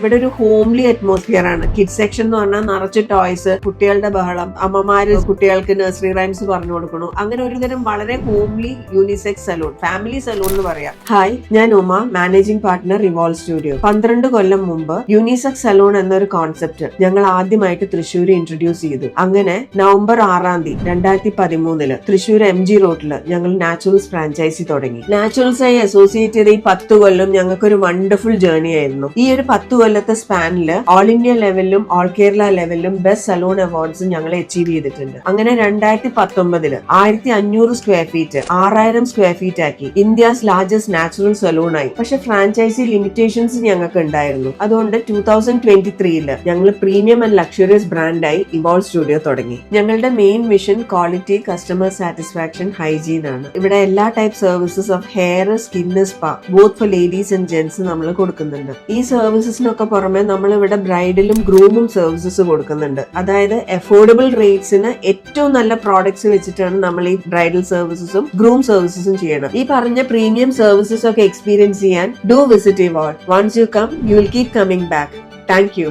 ഇവിടെ ഒരു homely atmosphere ആണ്. കിഡ് സെക്ഷൻ എന്ന് പറഞ്ഞാൽ നിറച്ച് ടോയ്സ്, കുട്ടികളുടെ ബഹളം, അമ്മമാര് കുട്ടികൾക്ക് നഴ്സറി റൈംസ് പറഞ്ഞു കൊടുക്കണു. അങ്ങനെ ഒരുതരം വളരെ homely unisex salon, family salon എന്ന് പറയാം. ഹായ്, ഞാൻ Uma, managing partner revolve studio. 12 കൊല്ലം മുമ്പ് യൂണിസെക്സ് സലൂൺ എന്നൊരു കോൺസെപ്റ്റ് ഞങ്ങൾ ആദ്യമായിട്ട് തൃശ്ശൂർ ഇൻട്രൊഡ്യൂസ് ചെയ്തു. അങ്ങനെ നവംബർ 6 2013 തൃശ്ശൂർ MG റോഡില് ഞങ്ങൾ നാച്ചുറൽസ് ഫ്രാഞ്ചൈസി തുടങ്ങി. നാച്ചുറൽസായി അസോസിയേറ്റ് ചെയ്ത ഈ 10 കൊല്ലം ഞങ്ങൾക്കൊരു വണ്ടർഫുൾ ജേർണി ആയിരുന്നു. ഈ ഒരു 10 കൊല്ലത്തെ സ്പാനില് ഓൾ ഇന്ത്യ ലെവലിലും ഓൾ കേരള ലെവലിലും ബെസ്റ്റ് സലൂൺ അവാർഡ്സ് ഞങ്ങൾ അച്ചീവ് ചെയ്തിട്ടുണ്ട്. അങ്ങനെ 2019 1500 സ്ക്വയർ ഫീറ്റ് 6000 സ്ക്വയർ ഫീറ്റ് ആക്കി ഇന്ത്യസ് ലാർജസ്റ്റ് നാച്ചുറൽ സലൂൺ ആയി. പക്ഷെ ഫ്രാഞ്ചൈസി ലിമിറ്റേഷൻസ് ഞങ്ങൾക്ക് ഉണ്ടായിരുന്നു. അതുകൊണ്ട് 2023 ഞങ്ങൾ പ്രീമിയം ആൻഡ് ലക്ഷറിയസ് ബ്രാൻഡായി ഇവോൾവ് സ്റ്റുഡിയോ തുടങ്ങി. ഞങ്ങളുടെ main mission quality, customer satisfaction, hygiene ആണ്. ഇവിടെ എല്ലാ type services of hair, skin, spa both for ladies and gents നമ്മൾ കൊടുക്കുന്നുണ്ട്. ഈ സർവീസസിനൊക്കെ പുറമെ നമ്മൾ ഇവിടെ ബ്രൈഡലും ഗ്രൂമും സർവീസസ് കൊടുക്കുന്നുണ്ട്. അതായത് അഫോർഡബിൾ റേറ്റ്സിന് ഏറ്റവും നല്ല പ്രോഡക്ട്സ് വെച്ചിട്ടാണ് നമ്മൾ ഈ ബ്രൈഡൽ സർവീസസും ഗ്രൂം സർവീസസും ചെയ്യണം. ഈ പറഞ്ഞ പ്രീമിയം സർവീസസ് ഒക്കെ എക്സ്പീരിയൻസ് ചെയ്യാൻ do visit Evolve. Once you come, you will keep coming back. Thank U.